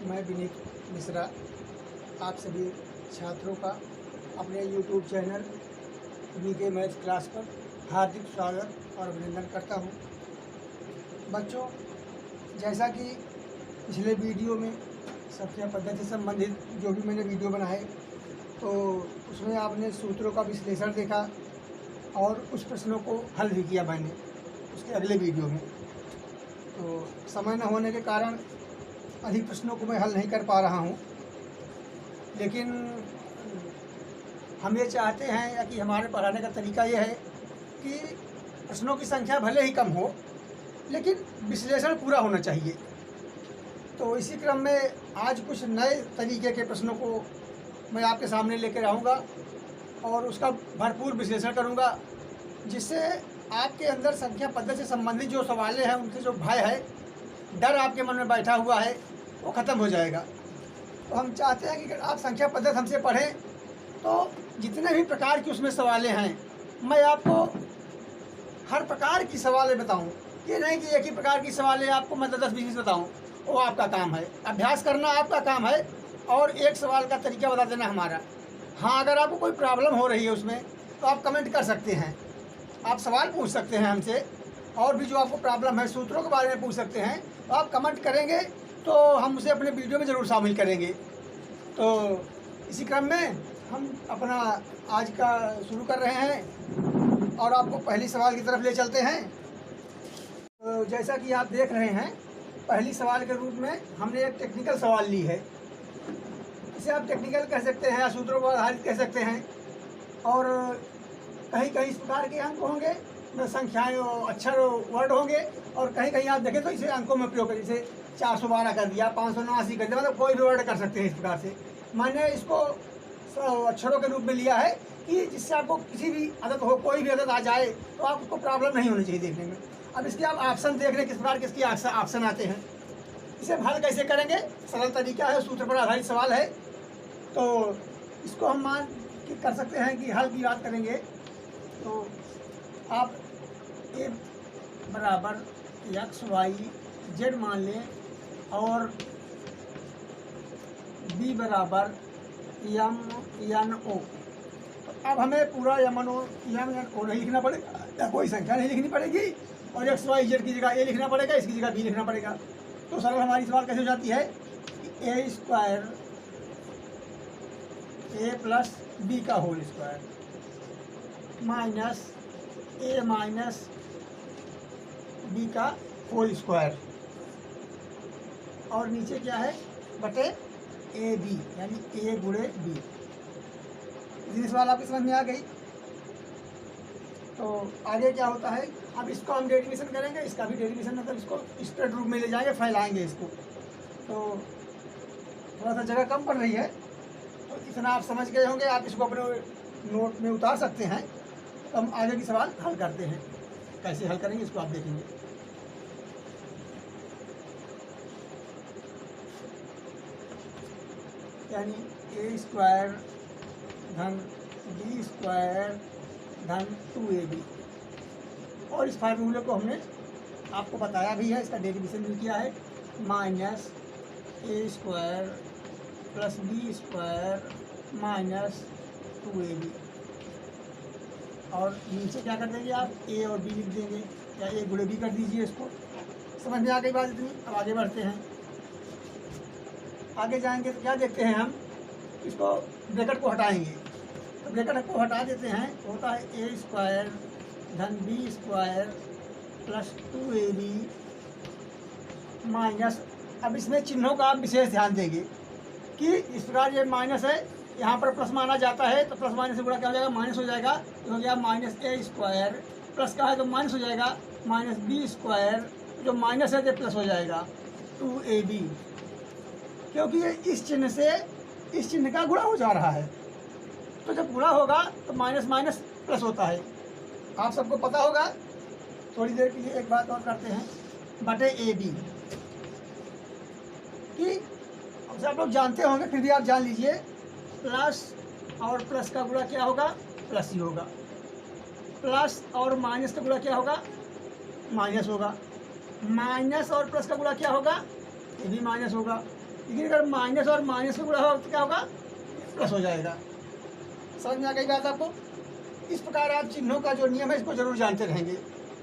मैं विनीत मिश्रा आप सभी छात्रों का अपने YouTube channel VK math class पर हार्दिक स्वागत और अभिनंदन करता हूं। बच्चों, जैसा कि पिछले वीडियो में संख्या पद्धति से संबंधित जो भी मैंने वीडियो बनाए तो उसमें आपने सूत्रों का विश्लेषण देखा और कुछ प्रश्नों को हल भी किया मैंने उसके अगले वीडियो में। तो समय न होने के कारण अधिक प्रश्नों को मैं हल नहीं कर पा रहा हूँ, लेकिन हम ये चाहते हैं या कि हमारे पढ़ाने का तरीका ये है कि प्रश्नों की संख्या भले ही कम हो लेकिन विश्लेषण पूरा होना चाहिए। तो इसी क्रम में आज कुछ नए तरीके के प्रश्नों को मैं आपके सामने लेकर आऊँगा और उसका भरपूर विश्लेषण करूँगा, जिससे आपके अंदर संख्या पद्धति से संबंधित जो सवाल हैं, उनसे जो भय है, डर आपके मन में बैठा हुआ है, वो ख़त्म हो जाएगा। तो हम चाहते हैं कि अगर आप संख्या पद्धति हमसे पढ़ें तो जितने भी प्रकार की उसमें सवालें हैं, मैं आपको हर प्रकार की सवालें बताऊं। ये नहीं कि एक ही प्रकार की सवालें आपको मैं 10-20 बताऊं, वो आपका काम है। अभ्यास करना आपका काम है और एक सवाल का तरीका बता देना हमारा। हाँ, अगर आपको कोई प्रॉब्लम हो रही है उसमें तो आप कमेंट कर सकते हैं, आप सवाल पूछ सकते हैं हमसे, और भी जो आपको प्रॉब्लम है सूत्रों के बारे में पूछ सकते हैं। तो आप कमेंट करेंगे तो हम उसे अपने वीडियो में ज़रूर शामिल करेंगे। तो इसी क्रम में हम अपना आज का शुरू कर रहे हैं और आपको पहली सवाल की तरफ ले चलते हैं। तो जैसा कि आप देख रहे हैं, पहली सवाल के रूप में हमने एक टेक्निकल सवाल ली है। इसे आप टेक्निकल कह सकते हैं या सूत्रों पर आधारित कह सकते हैं, और कहीं कहीं इस प्रकार के अंक होंगे, संख्याएँ अक्षर वर्ड होंगे, और कहीं कहीं आप देखें तो इसे अंकों में प्रयोग करें। जैसे 412 कर दिया, 589 कर दिया, मतलब कोई भी वर्ड कर सकते हैं। इस प्रकार से मैंने इसको अक्षरों के रूप में लिया है कि जिससे आपको किसी भी अदद हो, कोई भी अदद आ जाए तो आपको प्रॉब्लम नहीं होनी चाहिए देखने में। अब इसके आप ऑप्शन देख रहे किस प्रकार के इसके ऑप्शन आते हैं। इसे हल कैसे करेंगे, सरल तरीका है, सूत्र पर आधारित सवाल है। तो इसको हम मान के कर सकते हैं कि हल की बात करेंगे तो आप ए बराबर XYZ मान लें और B बराबर MNO। तो अब हमें पूरा MNO नहीं लिखना पड़ेगा या कोई संख्या नहीं लिखनी पड़ेगी, और XYZ की जगह A लिखना पड़ेगा, इसकी जगह B लिखना पड़ेगा। तो सरल हमारी सवाल कैसे हो जाती है कि A square A plus B का whole square minus A minus B का होल स्क्वायर, और नीचे क्या है बटे AB, यानी A गुणे B। इतनी सवाल आपकी समझ में आ गई। तो आगे क्या होता है, अब इसको हम डेरिवेशन करेंगे, इसका भी डेरिवेशन, मतलब इसको स्प्रेड रूप में ले जाएंगे, फैलाएंगे इसको। तो थोड़ा सा जगह कम पड़ रही है, तो इतना आप समझ गए होंगे। आप इसको अपने नोट में उतार सकते हैं। तो हम आगे की सवाल हल करते हैं, कैसे हल करेंगे इसको आप देखेंगे। यानी A स्क्वायर धन B स्क्वायर धन 2AB, और इस फार्मूले को हमने आपको बताया भी है, इसका डेरिवेशन भी किया है, minus A square plus B square minus 2AB। और नीचे क्या कर देंगे आप, A और B लिख देंगे, या A गुणे B कर दीजिए। इसको समझ में आ गई बात इतनी। अब आगे बढ़ते हैं। आगे जाएंगे तो क्या देखते हैं हम, इसको ब्रैकेट को हटाएंगे। तो ब्रैकेट को हटा देते हैं, होता है A स्क्वायर धन B square plus 2AB minus, अब इसमें चिन्हों का आप विशेष ध्यान देंगे कि इस प्रकार ये माइनस है, यहाँ पर प्लस माना जाता है, तो प्लस माइनस से गुणा क्या हो जाएगा, माइनस हो जाएगा। तो हो गया माइनस A स्क्वायर, प्लस का है तो माइनस हो जाएगा, माइनस B स्क्वायर, जो माइनस है तो प्लस हो जाएगा 2AB, क्योंकि ये इस चिन्ह से इस चिन्ह का गुणा हो जा रहा है। तो जब गुणा होगा तो माइनस माइनस प्लस होता है, आप सबको पता होगा। थोड़ी देर के लिए एक बात और करते हैं, बटे AB कि अब आप लोग जानते होंगे, फिर भी आप जान लीजिए, प्लस और प्लस का गुणा क्या होगा, प्लस ही होगा। प्लस और माइनस का गुणा क्या होगा, माइनस होगा। माइनस और प्लस का गुणा क्या होगा, ये भी माइनस होगा। लेकिन अगर माइनस और माइनस में गुणा होगा तो क्या होगा, प्लस हो जाएगा। समझ में आ गई बात आपको? इस प्रकार आप चिन्हों का जो नियम है इसको जरूर जानते रहेंगे,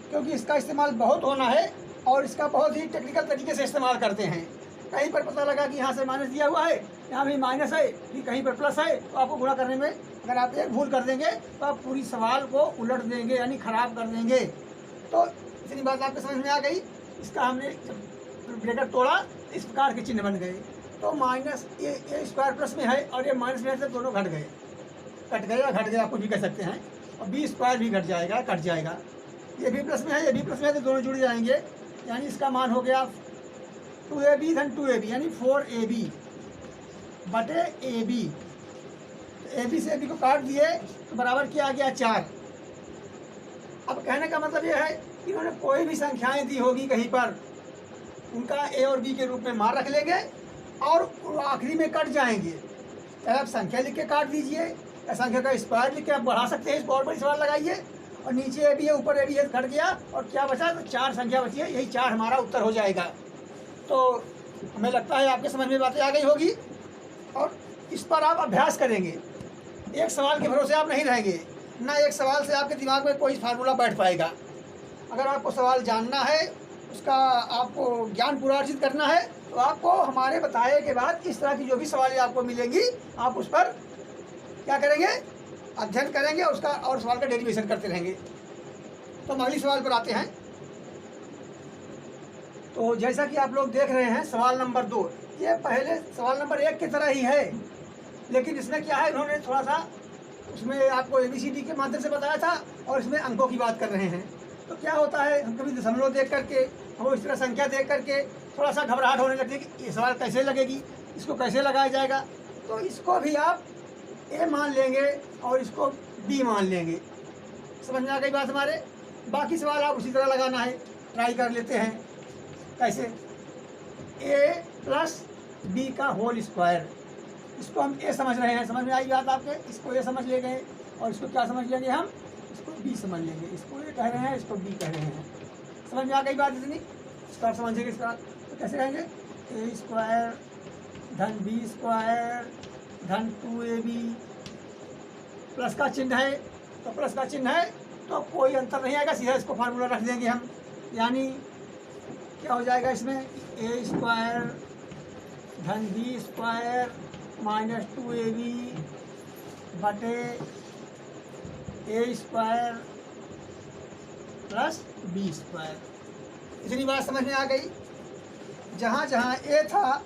क्योंकि इसका इस्तेमाल बहुत होना है और इसका बहुत ही टेक्निकल तरीके से इस्तेमाल करते हैं। कहीं पर पता लगा कि यहाँ से माइनस दिया हुआ है, यहाँ भी माइनस है, फिर कहीं पर प्लस है, तो आपको गुणा करने में अगर आप एक भूल कर देंगे तो आप पूरी सवाल को उलट देंगे, यानी ख़राब कर देंगे। तो इतनी बात आपको समझ में आ गई। इसका हमने जब ब्रैकेट तोड़ा इस प्रकार के चिन्ह बन गए। तो माइनस ए स्क्वायर प्लस में है और ये माइनस में है, तो दोनों घट गए, कट गए या घट गए, आप कुछ भी कह सकते हैं। और बी स्क्वायर भी घट जाएगा, कट जाएगा। ये भी प्लस में है, ये भी प्लस में है, तो दोनों जुड़ जाएंगे, यानी इसका मान हो गया 2ab धन 2ab, यानी 4ab बटे ab। तो ab से ab को काट दिए तो बराबर क्या आ गया 4। अब कहने का मतलब ये है कि इन्होंने कोई भी संख्याएं दी होगी कहीं पर, उनका a और b के रूप में मान रख लेंगे और आखिरी में कट जाएंगे। चाहे आप संख्या लिख के काट दीजिए या संख्या का स्क्वायर लिख के आप बढ़ा सकते हैं, इसको और बड़ी सवाल लगाइए। और नीचे ए बी है, ऊपर ए बी है, घट गया और क्या बचा, तो 4 संख्या बची है, यही 4 हमारा उत्तर हो जाएगा। तो हमें लगता है आपके समझ में बातें आ गई होगी और इस पर आप अभ्यास करेंगे। एक सवाल के भरोसे आप नहीं रहेंगे, ना एक सवाल से आपके दिमाग में कोई फार्मूला बैठ पाएगा। अगर आपको सवाल जानना है, उसका आपको ज्ञान पूरा अर्जित करना है, तो आपको हमारे बताए के बाद इस तरह की जो भी सवालें आपको मिलेंगी, आप उस पर क्या करेंगे, अध्ययन करेंगे, उसका और सवाल का डेरिवेशन करते रहेंगे। तो हम अगली सवाल पर आते हैं। तो जैसा कि आप लोग देख रहे हैं सवाल नंबर 2, ये पहले सवाल नंबर 1 की तरह ही है, लेकिन इसमें क्या है, इन्होंने थोड़ा सा उसमें आपको ABCD के माध्यम से बताया था और इसमें अंकों की बात कर रहे हैं। तो क्या होता है, हम कभी दशमलव देख करके, हम इस तरह संख्या देख करके थोड़ा सा घबराहट होने लगती है कि ये सवाल कैसे लगेगी, इसको कैसे लगाया जाएगा। तो इसको भी आप A मान लेंगे और इसको B मान लेंगे। समझ में आ गई बात हमारे? बाकी सवाल आप उसी तरह लगाना है, ट्राई कर लेते हैं। कैसे, A प्लस B का होल स्क्वायर, इसको हम A समझ रहे हैं, समझ में आई बात आपके? इसको A समझ ले गए और इसको क्या समझ लेंगे हम, इसको B समझ लेंगे। इसको A कह रहे हैं, इसको B कह रहे हैं। समझ में आ गई बात इतनी? इसको आप समझेंगे। इसका तो कैसे कहेंगे, A स्क्वायर धन B स्क्वायर धन 2ab, प्लस का चिन्ह है तो प्लस का चिन्ह है तो कोई अंतर नहीं आएगा, सीधा इसको फार्मूला रख देंगे हम। यानी क्या हो जाएगा इसमें, A स्क्वायर धन B स्क्वायर माइनस 2ab बटे A square plus B square. इतनी बात समझ में आ गई? जहाँ जहाँ A था,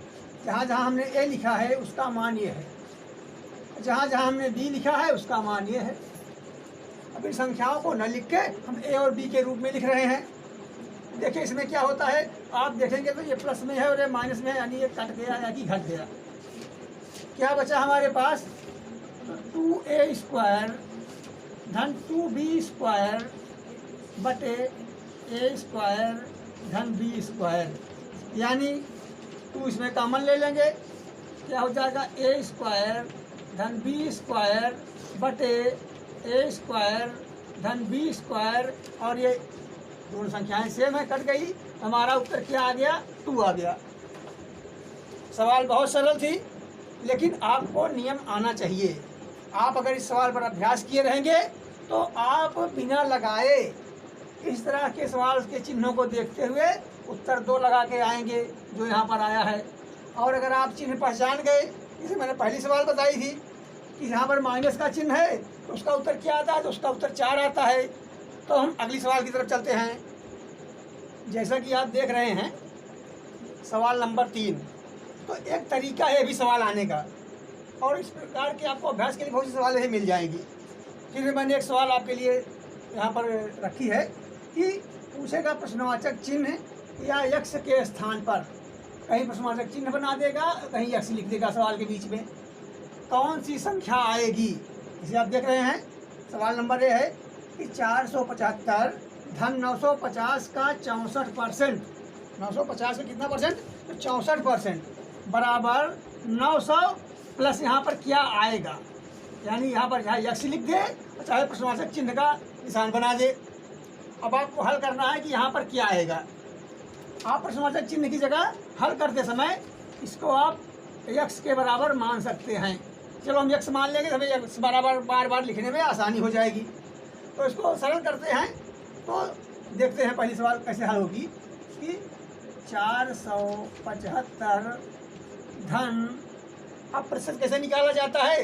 जहाँ जहाँ हमने A लिखा है उसका मान ये है, जहाँ जहाँ हमने B लिखा है उसका मान ये है। अब इन संख्याओं को न लिख के हम A और B के रूप में लिख रहे हैं। देखिए इसमें क्या होता है, आप देखेंगे तो ये प्लस में है और ये माइनस में है, यानी ये कट गया या कि घट गया। क्या बचा हमारे पास, तो 2A स्क्वायर धन 2B स्क्वायर बटे A स्क्वायर धन B स्क्वायर, यानी 2 इसमें कॉमन ले लेंगे, क्या हो जाएगा A स्क्वायर धन B स्क्वायर बटे A स्क्वायर धन B स्क्वायर, और ये दोनों संख्याएं सेम है, कट गई। हमारा उत्तर क्या आ गया, 2 आ गया। सवाल बहुत सरल थी, लेकिन आपको नियम आना चाहिए। आप अगर इस सवाल पर अभ्यास किए रहेंगे तो आप बिना लगाए इस तरह के सवाल के चिन्हों को देखते हुए उत्तर 2 लगा के आएंगे जो यहाँ पर आया है। और अगर आप चिन्ह पहचान गए, जैसे मैंने पहली सवाल बताई थी कि यहाँ पर माइनस का चिन्ह है तो उसका उत्तर क्या आता है, तो उसका उत्तर 4 आता है। तो हम अगली सवाल की तरफ चलते हैं। जैसा कि आप देख रहे हैं सवाल नंबर 3, तो एक तरीका है भी सवाल आने का, और इस प्रकार के आपको अभ्यास के लिए बहुत सी सवाल ही मिल जाएंगी। फिर मैंने एक सवाल आपके लिए यहाँ पर रखी है कि पूछेगा प्रश्नवाचक चिन्ह या यक्ष के स्थान पर, कहीं प्रश्नवाचक चिन्ह बना देगा, कहीं यक्ष लिख देगा सवाल के बीच में, कौन सी संख्या आएगी। इसे आप देख रहे हैं सवाल नंबर ये है कि 475 धन 950 का 64%, 950 का कितना परसेंट, तो 64% बराबर 900 प्लस यहाँ पर क्या आएगा, यानी यहाँ पर चाहे यक्ष लिख दे और चाहे प्रश्नवाचक चिन्ह का निशान बना दे। अब आपको हल करना है कि यहाँ पर क्या आएगा। आप प्रश्नवाचक चिन्ह की जगह हल करते समय इसको आप x के बराबर मान सकते हैं। चलो हम x मान लेंगे, हमें x बराबर बार बार लिखने में आसानी हो जाएगी। तो इसको सरल करते हैं, तो देखते हैं पहली सवाल कैसे हल होगी कि 475 धन, अब प्रतिशत कैसे निकाला जाता है,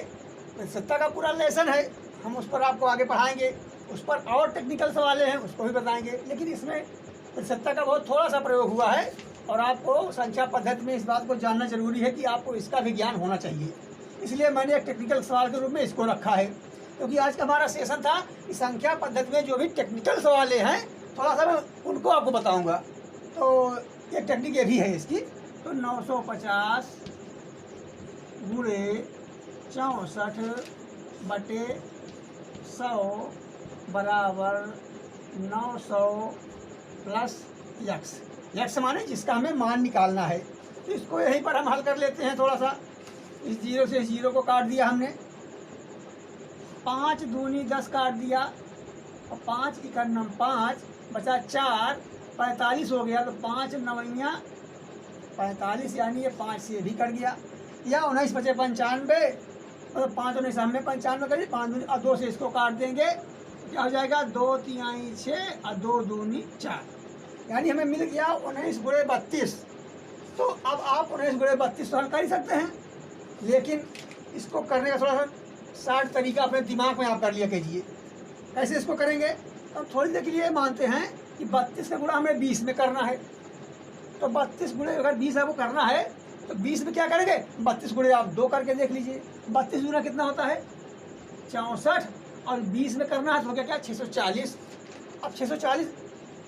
प्रतिशतता का पूरा लेसन है, हम उस पर आपको आगे पढ़ाएंगे। उस पर और टेक्निकल सवाल हैं, उसको भी बताएंगे, लेकिन इसमें प्रतिशतता का बहुत थोड़ा सा प्रयोग हुआ है और आपको संख्या पद्धति में इस बात को जानना जरूरी है कि आपको इसका भी ज्ञान होना चाहिए। इसलिए मैंने एक टेक्निकल सवाल के रूप में इसको रखा है, क्योंकि आज का हमारा सेशन था कि संख्या पद्धति में जो भी टेक्निकल सवाल हैं थोड़ा सा मैं उनको आपको बताऊंगा। तो एक टेक्निक ये भी है इसकी। तो 950 गुणे 64/100 बराबर 900 प्लस x माने जिसका हमें मान निकालना है। तो इसको यहीं पर हम हल कर लेते हैं। थोड़ा सा इस जीरो से इस जीरो को काट दिया हमने, 5 दूनी 10 काट दिया और 5 इकन्नम 5 बचा 4, 45 हो गया। तो 5 नवैया 45, यानी ये 5 से भी कट गया, या 19 बचे 95, मतलब 5 19 हमने 95 करिए, 5 दूनी और 2 से इसको काट देंगे, क्या हो जाएगा 2 तिहाई 6 और 2 दूनी 4, यानी हमें मिल गया 19 गुणे 32। तो अब आप 19 गुणे 32 तो हल कर ही सकते हैं, लेकिन इसको करने का थोड़ा सा शार्ट तरीका अपने दिमाग में आप कर लिया कीजिए। कैसे इसको करेंगे, तो थोड़ी देर के लिए मानते हैं कि 32 का गुणा हमें 20 में करना है। तो 32 गुणे अगर 20 आपको करना है तो 20 में क्या करेंगे, 32 गुणे आप 2 करके देख लीजिए। 32 गुना कितना होता है 64, और 20 में करना है तो क्या 640। अब 640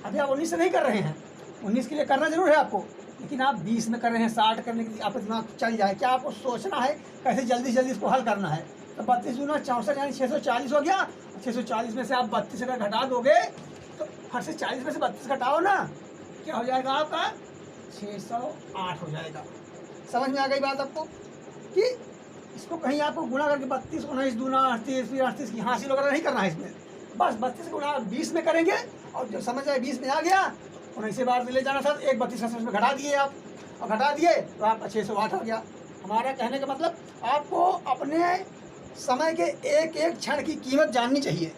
अभी आप 19 से नहीं कर रहे हैं, 19 के लिए करना जरूर है आपको, लेकिन आप 20 में कर रहे हैं, 60 करने के लिए आपका दिमाग चल जाए। क्या आपको सोचना है कैसे जल्दी से जल्दी इसको हल करना है। तो 32 गुना 64 यानी 640 हो गया। 640 में से आप 32 अगर घटा दोगे तो हर से 40 में से 32 घटाओ ना, क्या हो जाएगा आपका 608 हो जाएगा। समझ में आ गई बात आपको कि इसको कहीं आपको गुणा करके 32 19 दूना 38 फिर 38 की हासिल वगैरह नहीं करना है इसमें, बस 32 गुणा 20 में करेंगे और जो समझ आए 20 में आ गया तो 19 बार ले जाना था, एक 32 उसमें घटा दिए आप, और घटा दिए तो आपका 608 हो गया। हमारा कहने का मतलब आपको अपने समय के एक एक क्षण की कीमत जाननी चाहिए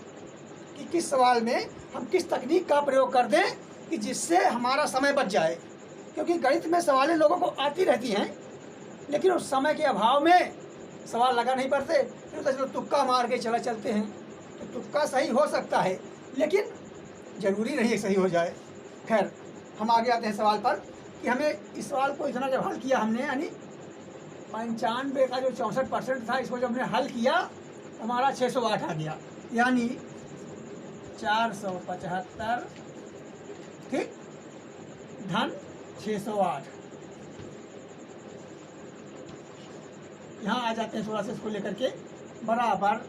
कि किस सवाल में हम किस तकनीक का प्रयोग कर दें कि जिससे हमारा समय बच जाए। क्योंकि गणित में सवालें लोगों को आती रहती हैं, लेकिन उस समय के अभाव में सवाल लगा नहीं पड़ते, फिर तो चलो तुक्का मार के चलते हैं। तो तुक्का सही हो सकता है, लेकिन ज़रूरी नहीं है सही हो जाए। खैर, हम आगे आते हैं सवाल पर कि हमें इस सवाल को इतना जब हल किया हमने, यानी 95 का जो 64% था, इसको जब हमने हल किया तो हमारा 608 आ गया, यानी 475 ठीक धन 608। यहाँ आ जाते हैं थोड़ा सा इसको लेकर के, बराबर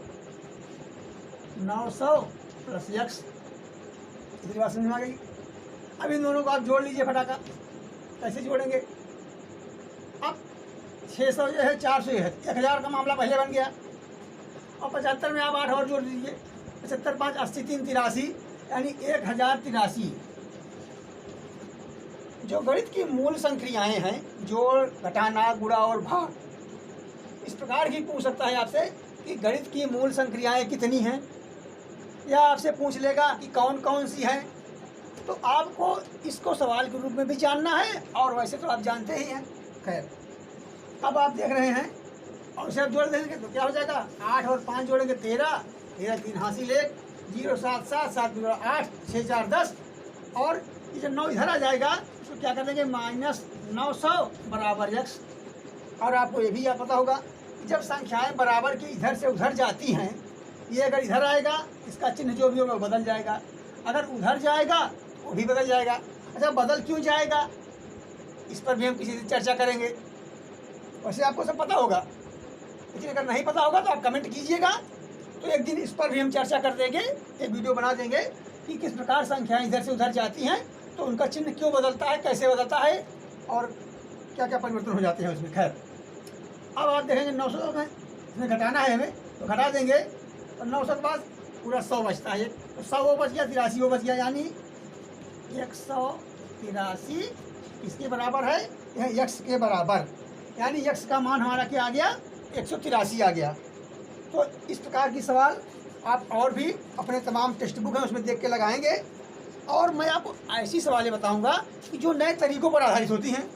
900 प्लस x। इतनी बात समझ में आ गई। अब इन दोनों को आप जोड़ लीजिए फटाका। कैसे जोड़ेंगे, अब 600 जो है 400 है, 1000 का मामला पहले बन गया, और 75 में आप 8 और जोड़ दीजिए, 75 5 80 3 83, यानी 1083। जो गणित की मूल संक्रियाएं हैं, जोड़ घटाना गुणा और भाग, इस प्रकार की पूछ सकता है आपसे कि गणित की मूल संक्रियाएं कितनी हैं, या आपसे पूछ लेगा कि कौन कौन सी हैं। तो आपको इसको सवाल के रूप में भी जानना है, और वैसे तो आप जानते ही हैं। खैर, अब आप देख रहे हैं और उसे आप जोड़ देंगे तो क्या हो जाएगा, 8 और 5 जोड़ेंगे 13, 13 3 हासिल 1, 0 7 7 7 8 6 4 10, और ये जब 9 इधर आ जाएगा तो क्या कर देंगे -900 बराबर x। और आपको ये भी याद पता होगा कि जब संख्याएं बराबर की इधर से उधर जाती हैं, ये अगर इधर आएगा इसका चिन्ह जो भी होगा वो बदल जाएगा, अगर उधर जाएगा वो भी बदल जाएगा। अच्छा, बदल क्यों जाएगा इस पर भी हम किसी दिन चर्चा करेंगे। वैसे आपको सब पता होगा, लेकिन अगर नहीं पता होगा तो आप कमेंट कीजिएगा, तो एक दिन इस पर भी हम चर्चा कर देंगे, एक वीडियो बना देंगे कि किस प्रकार संख्याएं इधर से उधर जाती हैं तो उनका चिन्ह क्यों बदलता है, कैसे बदलता है, और क्या क्या परिवर्तन हो जाते हैं उसमें। खैर, अब आप देखेंगे 900 में इसमें घटाना है हमें, तो घटा देंगे तो 900 के बाद पूरा 100 बचता है, तो 100 वो बच गया, 83 वो बच गया, यानी 183 किसके बराबर है, यह x के बराबर, यानी यक्स का मान हमारा क्या आ गया, 183 आ गया। तो इस प्रकार की सवाल आप और भी अपने तमाम टेक्स्ट बुक हैं उसमें देख के लगाएंगे, और मैं आपको ऐसी सवालें बताऊंगा कि जो नए तरीक़ों पर आधारित होती हैं।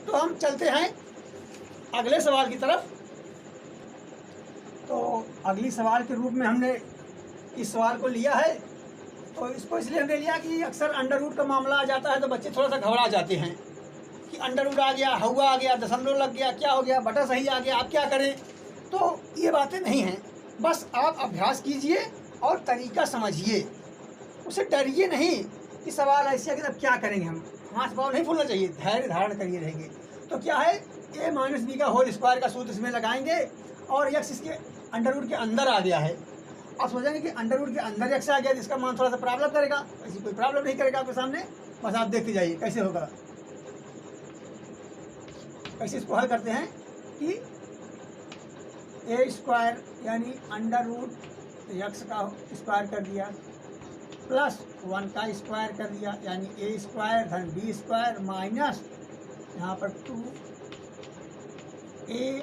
तो हम चलते हैं अगले सवाल की तरफ। तो अगली सवाल के रूप में हमने इस सवाल को लिया है। तो इसको इसलिए हमने लिया कि अक्सर अंडर रूट का मामला आ जाता है तो बच्चे थोड़ा सा घबरा जाते हैं कि अंडर रूट आ गया, हुआ आ गया, दशमलव लग गया, क्या हो गया, बटा सही आ गया, आप क्या करें। तो ये बातें नहीं हैं, बस आप अभ्यास कीजिए और तरीका समझिए, उससे डरिए नहीं कि सवाल ऐसे है कि अब क्या करेंगे। हम हाथ पाँव नहीं फूलना चाहिए, धैर्य धारण करिए रहेंगे। तो क्या है, a माइनस बी का होल स्क्वायर का सूत्र इसमें लगाएंगे और यक्स इसके अंडर रूट के अंदर आ गया है। आप सोचेंगे कि अंडर रूट के अंदर यक्स आ गया जिसका मान थोड़ा सा प्रॉब्लम करेगा, ऐसी कोई प्रॉब्लम नहीं करेगा आपके सामने, बस आप देखते जाइए कैसे होगा। कैसे इसको हल करते हैं कि ए स्क्वायर यानी अंडर रूट यक्स का स्क्वायर कर दिया प्लस 1 का स्क्वायर कर दिया, यानी ए स्क्वायर धन बी स्क्वायर माइनस यहाँ पर 2 ए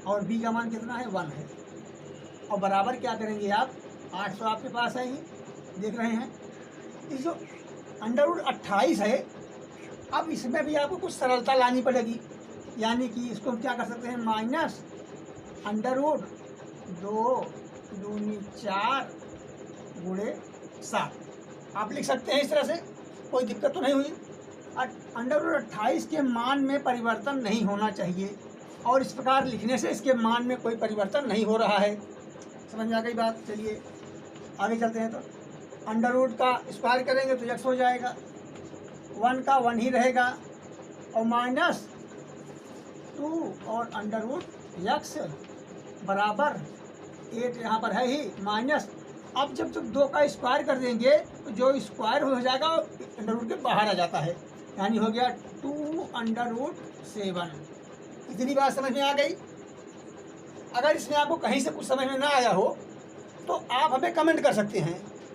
और बी का मान कितना है, 1 है। और बराबर क्या करेंगे आप, 800 आपके पास है ही, देख रहे हैं। इस जो अंडर रूट 28 है, अब इसमें भी आपको कुछ सरलता लानी पड़ेगी, यानी कि इसको हम क्या कर सकते हैं, माइनस अंडर रूट 2 दूनी 4 गुणे 7 आप लिख सकते हैं। इस तरह से कोई दिक्कत तो नहीं हुई। अंडर रूट 28 के मान में परिवर्तन नहीं होना चाहिए, और इस प्रकार लिखने से इसके मान में कोई परिवर्तन नहीं हो रहा है। समझ में आ गई बात। चलिए आगे चलते हैं। तो अंडर रूट का स्क्वायर करेंगे तो यक्स हो जाएगा, 1 का 1 ही रहेगा, और माइनस 2 और अंडर रूट यक्स बराबर 8 यहाँ पर है ही, माइनस अब जब 2 का स्क्वायर कर देंगे तो जो स्क्वायर हो जाएगा अंडर रूट के बाहर आ जाता है, यानी हो गया 2 अंडर रूट 7। इतनी बात समझ में आ गई। अगर इसमें आपको कहीं से कुछ समझ में ना आया हो तो आप हमें कमेंट कर सकते हैं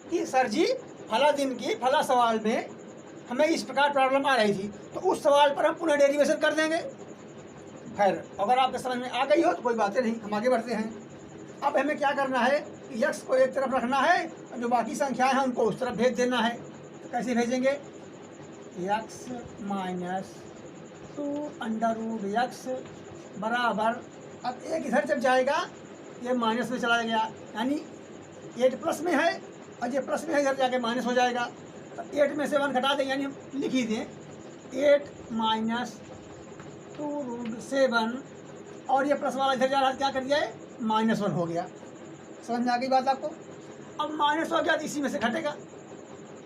कि सर जी फला दिन की फला सवाल में हमें इस प्रकार प्रॉब्लम आ रही थी, तो उस सवाल पर हम पुनः डेरिवेशन कर देंगे। खैर अगर आपके समझ में आ गई हो तो कोई बातें नहीं, हम आगे बढ़ते हैं। अब हमें क्या करना है, यक्स को एक तरफ रखना है और जो बाकी संख्याएं हैं उनको उस तरफ भेज देना है। तो कैसे भेजेंगे, x minus 2 under root x बराबर, अब एक इधर जब जाएगा ये माइनस में चला गया, यानी 8 प्लस में है और ये प्लस में है, इधर जाके माइनस हो जाएगा। तो 8 में से 1 घटा दें, यानी हम लिख ही दें 8 माइनस 2 रूट 7, और ये प्लस वाला इधर जा रहा, क्या कर दिया है, -1 हो गया। समझ में आ गई बात आपको। अब माइनस हो गया तो इसी में से घटेगा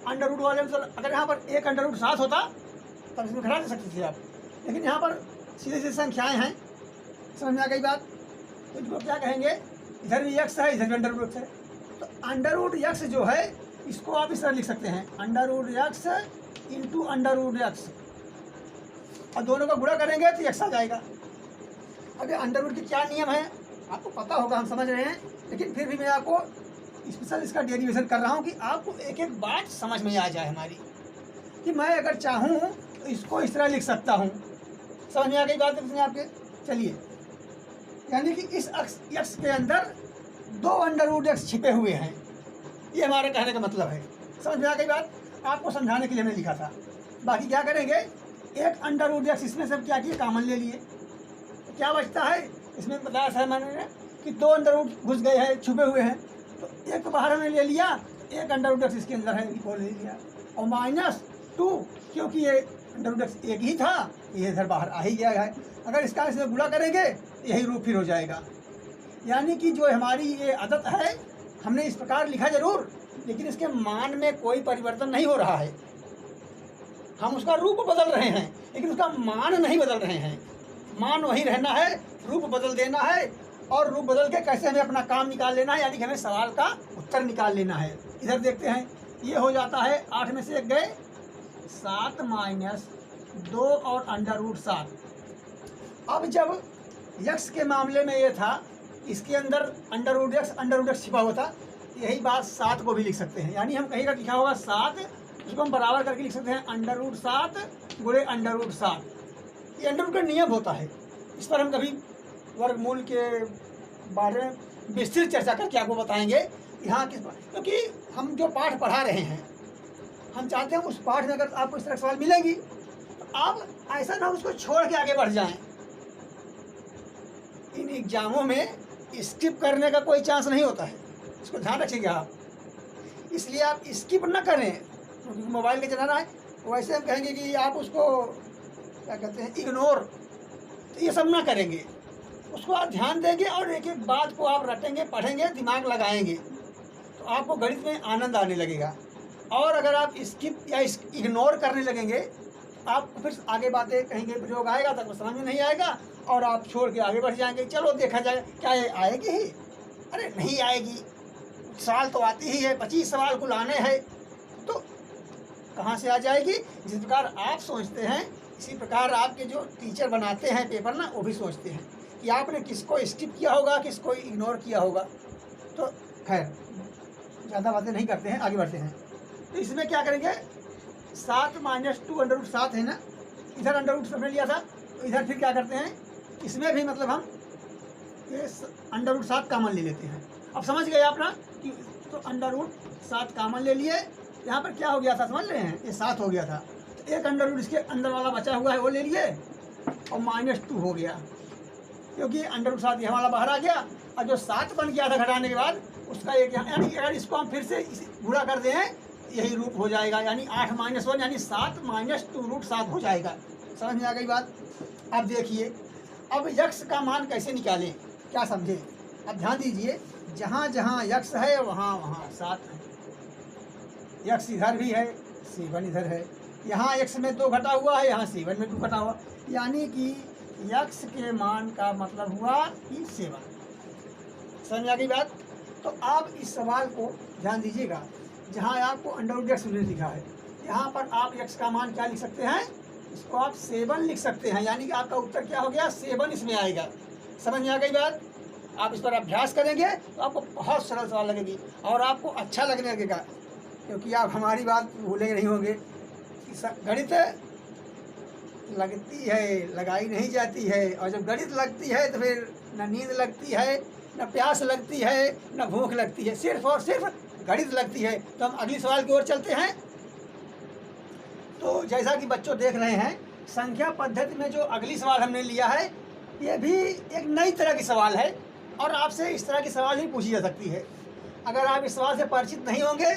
अंडर रूट वाले में। तो अगर यहाँ पर एक अंडर रूट 7 होता तब इसमें घटा दे सकते थे आप, लेकिन यहाँ पर सीधे सीधे संख्याएं हैं। समझ में आ गई बात। तो इसको क्या कहेंगे, इधर भी यक्स है इधर भी अंडर रूट है, तो अंडर रूट यक्स जो है इसको आप इस तरह लिख सकते हैं, under root x into under root x, और दोनों का गुणा करेंगे तो यक्स आ जाएगा। अब ये अंडर रूट के क्या नियम है आपको पता होगा, हम समझ रहे हैं, लेकिन फिर भी मैं आपको स्पेशल इसका डेरिवेशन कर रहा हूँ कि आपको एक एक बात समझ में आ जाए हमारी, कि मैं अगर चाहूँ तो इसको इस तरह लिख सकता हूँ। समझ में आ गई बात है आपके। चलिए, यानी कि इस यक्स के अंदर 2 अंडर रूट यक्स छिपे हुए हैं, ये हमारे कहने का मतलब है। समझ में आ गई बात। आपको समझाने के लिए मैंने लिखा था। बाकी क्या करेंगे, एक अंडर रूट यक्स इसमें सब क्या किए, कॉमन ले लिए, तो क्या बचता है, इसमें बताया था मैंने कि 2 अंडर रूट घुस गए हैं, छुपे हुए हैं, तो एक तो बाहर हमने ले लिया, एक अंडर रूट यक्स इसके अंदर है, वो ले लिया, और -2 क्योंकि ये अंडर रूट यक्स एक ही था, ये इधर बाहर आ ही गया है। अगर इसका इसमें गुणा करेंगे यही रूप फिर हो जाएगा। यानी कि जो हमारी ये आदत है, हमने इस प्रकार लिखा जरूर, लेकिन इसके मान में कोई परिवर्तन नहीं हो रहा है। हम उसका रूप बदल रहे हैं लेकिन उसका मान नहीं बदल रहे हैं। मान वही रहना है, रूप बदल देना है, और रूप बदल के कैसे हमें अपना काम निकाल लेना है, यानी कि हमें सवाल का उत्तर निकाल लेना है। इधर देखते हैं, ये हो जाता है 8 में से 1 गए 7 माइनस 2 और अंडर रूट 7। अब जब यक्स के मामले में ये था, इसके अंदर अंडर रूट यक्स छिपा हुआ था, यही बात 7 को भी लिख सकते हैं, यानी हम कहीं का लिखा होगा 7, उसको हम बराबर करके लिख सकते हैं अंडर रूट 7 गुणे अंडर रूट 7। ये अंडर रूट का नियम होता है, इस पर हम कभी वर्गमूल के बारे में विस्तृत चर्चा करके आपको बताएंगे यहाँ किस पर, क्योंकि हम जो पाठ पढ़ा रहे हैं हम चाहते हैं उस पाठ में अगर आपको इस तरह सवाल मिलेंगी तो आप ऐसा ना उसको छोड़ के आगे बढ़ जाएं। इन एग्जामों में स्किप करने का कोई चांस नहीं होता है, इसको ध्यान रखिएगा आप। इसलिए आप स्किप ना करें, क्योंकि मोबाइल का चलाना है। वैसे हम कहेंगे कि आप उसको क्या कहते हैं इग्नोर, तो ये सब ना करेंगे, उसको आप ध्यान देंगे और एक एक बात को आप रटेंगे, पढ़ेंगे, दिमाग लगाएंगे तो आपको गणित में आनंद आने लगेगा। और अगर आप स्किप या इग्नोर करने लगेंगे आपको फिर आगे बातें कहेंगे, प्रयोग आएगा तब समझ में नहीं आएगा और आप छोड़ के आगे बढ़ जाएंगे। चलो देखा जाए क्या ये आएगी ही, अरे नहीं आएगी, सवाल तो आती ही है, 25 सवाल कुल आने हैं, तो कहाँ से आ जाएगी। जिस प्रकार आप सोचते हैं इसी प्रकार आपके जो टीचर बनाते हैं पेपर ना, वो भी सोचते हैं कि आपने किसको स्किप किया होगा, किसको इग्नोर किया होगा। तो खैर ज़्यादा बातें नहीं करते हैं, आगे बढ़ते हैं। तो इसमें क्या करेंगे, 7 - 2 √7 है ना, इधर अंडर हमने लिया था, तो इधर फिर क्या करते हैं, इसमें भी मतलब हम ये √7 कामन ले लेते हैं। अब समझ गए आप ना कि तो √7 कामन ले लिए, यहाँ पर क्या हो गया था समझ रहे हैं, ये 7 हो गया था, तो एक अंडर इसके अंदर वाला बचा हुआ है वो ले लिए और -2 हो गया, क्योंकि √7 यह वाला बाहर आ गया और जो 7 बन गया था घटाने के बाद उसका एक यहाँ, यानी अगर इसको हम फिर से गुणा कर दें यही रूप हो जाएगा, यानी 8 - 1 यानी 7 - 2 √7 हो जाएगा। समझ में आ गई बात। अब देखिए अब यक्स का मान कैसे निकालें, क्या समझे। अब ध्यान दीजिए, जहाँ जहाँ यक्स है वहाँ वहाँ 7 है, यक्स इधर भी है, 7 इधर है, यहाँ x में 2 घटा हुआ है, यहाँ 7 में 2 घटा हुआ, यानी कि यक्स के मान का मतलब हुआ कि 7। समझ आ गई बात। तो आप इस सवाल को ध्यान दीजिएगा, जहाँ आपको √x लिखा है यहाँ पर आप x का मान क्या लिख सकते हैं, इसको आप 7 लिख सकते हैं, यानी कि आपका उत्तर क्या हो गया, 7 इसमें आएगा। समझ में आ गई बात। आप इस पर अभ्यास करेंगे तो आपको बहुत सरल सवाल लगेगी और आपको अच्छा लगने लगेगा, क्योंकि आप हमारी बात भूले नहीं होंगे कि गणित लगती है लगाई नहीं जाती है, और जब गणित लगती है तो फिर न नींद लगती है, न प्यास लगती है, न भूख लगती है, सिर्फ और सिर्फ गणित लगती है। तो हम अगली सवाल की ओर चलते हैं। तो जैसा कि बच्चों देख रहे हैं, संख्या पद्धति में जो अगली सवाल हमने लिया है ये भी एक नई तरह की सवाल है और आपसे इस तरह की सवाल ही पूछी जा सकती है। अगर आप इस सवाल से परिचित नहीं होंगे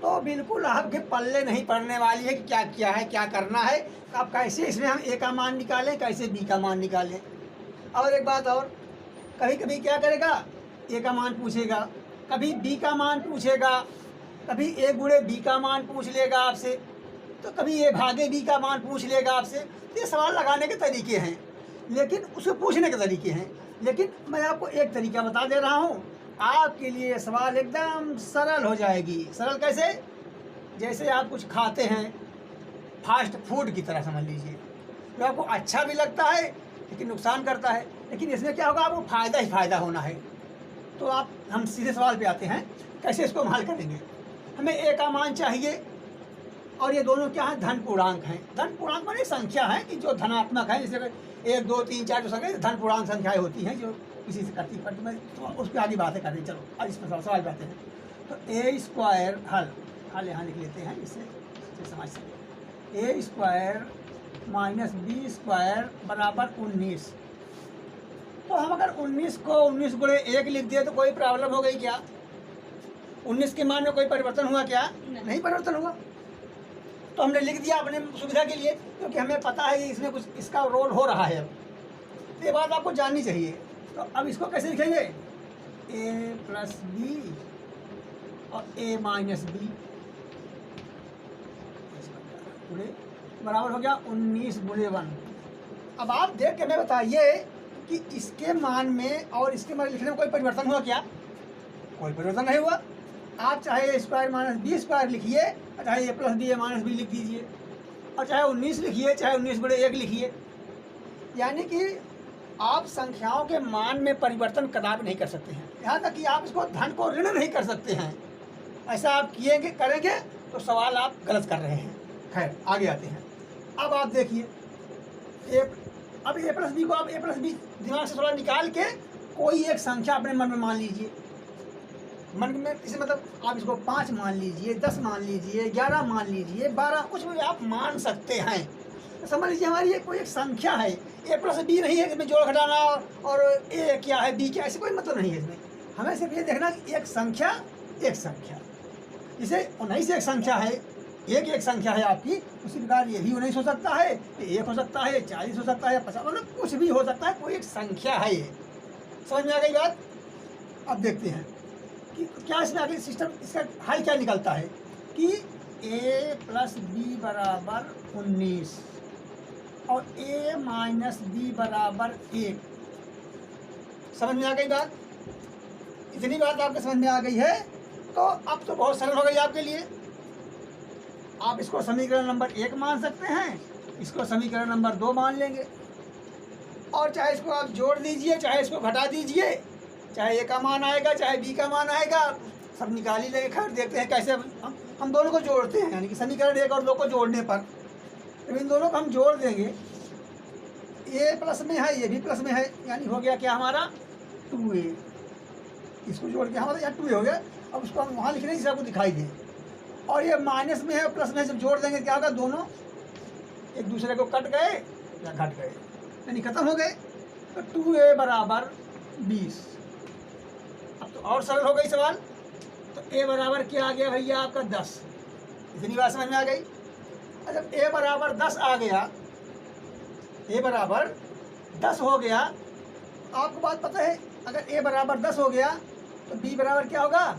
तो बिल्कुल आपके पल्ले नहीं पड़ने वाली है कि क्या किया है, क्या करना है, आप कैसे इसमें हम ए का मान निकालें, कैसे बी का मान निकालें। और एक बात और, कभी कभी क्या करेगा, ए का मान पूछेगा, कभी बी का मान पूछेगा, कभी ए गुणे बी का मान पूछ लेगा आपसे, तो कभी ए भागे बी का मान पूछ लेगा आपसे। ये सवाल लगाने के तरीके हैं, लेकिन उसे पूछने के तरीके हैं। लेकिन मैं आपको एक तरीका बता दे रहा हूँ, आपके लिए सवाल एकदम सरल हो जाएगी। सरल कैसे, जैसे आप कुछ खाते हैं फास्ट फूड की तरह समझ लीजिए, जो आपको अच्छा भी लगता है लेकिन नुकसान करता है, लेकिन इसमें क्या होगा, आपको फ़ायदा ही फ़ायदा होना है। तो हम सीधे सवाल पे आते हैं, कैसे इसको हल करेंगे। हमें ए का मान चाहिए और ये दोनों क्या हैं, धन पूर्णांक हैं। धन पूर्णांक माने संख्या है कि जो धनात्मक है, जैसे 1 2 3 4 जो संख्या धन पूर्णांक संख्याएँ होती हैं जो किसी से करती है, मैं तो उस पर आगे बातें कर रही। चलो आज इस पर सवाल पे आते हैं। तो a² हल यहाँ लिख लेते हैं, इससे समझ सकें। a² - b² बराबर 19। तो हम अगर 19 को 19 गुणे 1 लिख दिए तो कोई प्रॉब्लम हो गई क्या, 19 के मान में कोई परिवर्तन हुआ क्या, नहीं परिवर्तन हुआ। तो हमने लिख दिया अपने सुविधा के लिए, क्योंकि हमें पता है इसमें कुछ इसका रोल हो रहा है। अब ये बात आपको जाननी चाहिए। तो अब इसको कैसे लिखेंगे, a + b और a - b बराबर हो गया 19 × 1। अब आप देख के हमें बताइए कि इसके मान में और इसके मान लिखने में कोई परिवर्तन हुआ क्या, कोई परिवर्तन नहीं हुआ। आप चाहे a² - b² लिखिए, चाहे a + b a - b लिख दीजिए, और चाहे 19 लिखिए, चाहे 19 × 1 लिखिए। यानी कि आप संख्याओं के मान में परिवर्तन कदापि नहीं कर सकते हैं, यहाँ तक कि आप इसको धन को ऋण नहीं कर सकते हैं। ऐसा आप करेंगे तो सवाल आप गलत कर रहे हैं। खैर आगे आते हैं। अब आप देखिए, अब ए प्लस बी को आप ए प्लस बी दिमाग से थोड़ा निकाल के कोई एक संख्या अपने मन में मान लीजिए। मन में इसे मतलब आप इसको 5 मान लीजिए, 10 मान लीजिए, 11 मान लीजिए, 12, कुछ भी आप मान सकते हैं। तो समझ लीजिए हमारी ये कोई एक संख्या है, ए प्लस बी नहीं है इसमें जोड़ घटाना और ए क्या है बी क्या है, ऐसे कोई मतलब नहीं है इसमें। हमें सिर्फ ये देखना कि एक संख्या इसे 19 एक संख्या है, एक संख्या है आपकी, उसी प्रकार ये भी 19 हो सकता है, ये 1 हो सकता है, 40 हो सकता है, 50, मतलब कुछ भी हो सकता है, कोई एक संख्या है ये। समझ में आ गई बात? अब देखते हैं कि क्या इसमें आगे सिस्टम, इसका हल क्या निकलता है कि a प्लस बी बराबर 19 और a माइनस बी बराबर 1। समझ में आ गई बात? इतनी बात आपके समझ में आ गई है तो अब तो बहुत सरल हो गई आपके लिए। आप इसको समीकरण नंबर 1 मान सकते हैं, इसको समीकरण नंबर 2 मान लेंगे, और चाहे इसको आप जोड़ दीजिए, चाहे इसको घटा दीजिए, चाहे ए का मान आएगा चाहे बी का मान आएगा, सब निकाल ही लेंगे। खैर देखते हैं कैसे हम दोनों को जोड़ते हैं, यानी कि समीकरण 1 और 2 को जोड़ने पर जब इन दोनों को हम जोड़ देंगे, ए प्लस में है ये भी प्लस में है, यानी हो गया क्या हमारा 2a। इसको जोड़ के हमारा यहाँ 2a हो गया। अब उसको हम वहाँ लिख रहे हैं जिसे आपको दिखाई दे, और ये माइनस में है प्लस में, जब जोड़ देंगे क्या होगा, दोनों एक दूसरे को कट गए या घट गए, यानी खत्म हो गए। तो 2a बराबर 20। अब तो और सरल हो गई सवाल। तो a बराबर क्या आ गया भैया आपका 10। इतनी बात समझ में आ गई। जब a बराबर 10 आ गया, a बराबर 10 हो गया, आपको बात पता है अगर a बराबर 10 हो गया तो b बराबर क्या होगा,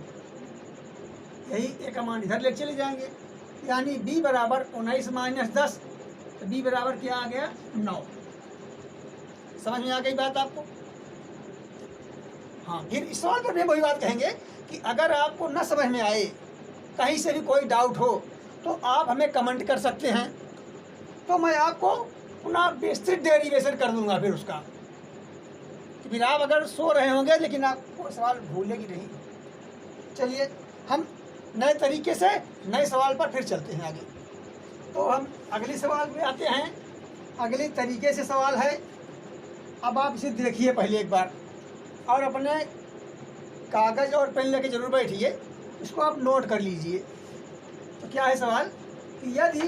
यही a का मान इधर ले चले जाएंगे, यानी b बराबर 19 माइनस 10, तो b बराबर क्या आ गया 9। समझ में आ गई बात आपको? हाँ, फिर इस सवाल पर भी वही बात कहेंगे कि अगर आपको न समझ में आए, कहीं से भी कोई डाउट हो, तो आप हमें कमेंट कर सकते हैं, तो मैं आपको पुनः विस्तृत डेरिवेशन कर दूंगा फिर उसका। कि फिर आप अगर सो रहे होंगे लेकिन आपको सवाल भूलेगी नहीं। चलिए हम नए तरीके से नए सवाल पर फिर चलते हैं आगे। तो हम अगली सवाल में आते हैं। अगले तरीके से सवाल है, अब आप इसे देखिए पहले एक बार, और अपने कागज़ और पेन लेके जरूर बैठिए, इसको आप नोट कर लीजिए। तो क्या है सवाल कि यदि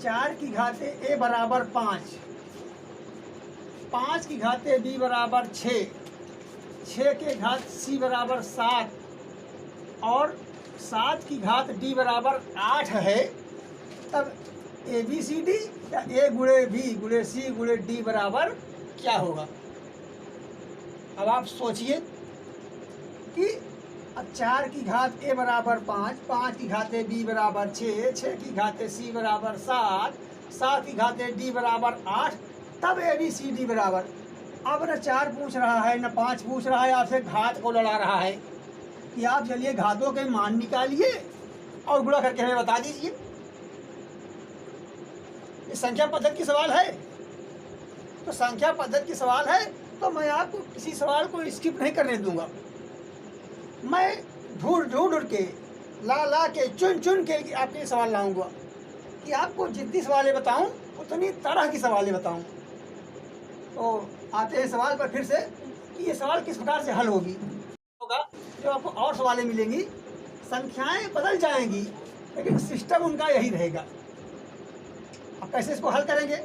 4 की घाते a बराबर 5, 5 की घाते b बराबर 6, 6 के घात c बराबर 7 और 7 की घात d बराबर 8 है, तब ABCD या a गुणे b गुणे c गुणे d बराबर क्या होगा। अब आप सोचिए कि अब 4 की घात a बराबर 5, 5 की घाते b बराबर 6, 6 की घाते c बराबर 7, 7 की घाते d बराबर 8, तब ABCD बराबर। अब न 4 पूछ रहा है न 5 पूछ रहा है, आपसे घात को लड़ा रहा है कि आप चलिए घातों के मान निकालिए और गुणा करके हमें बता दीजिए। ये संख्या पद्धति की सवाल है, तो संख्या पद्धति की सवाल है तो मैं आपको किसी सवाल को स्किप नहीं करने दूंगा। मैं ढूंढ के ला के चुन के आपके सवाल लाऊंगा कि आपको जितनी सवालें बताऊं उतनी तरह की सवालें बताऊं। तो आते हैं सवाल पर फिर से कि ये सवाल किस प्रकार से हल होगा। जो आपको और सवालें मिलेंगी, संख्याएं बदल जाएंगी लेकिन सिस्टम उनका यही रहेगा। अब कैसे इसको हल करेंगे,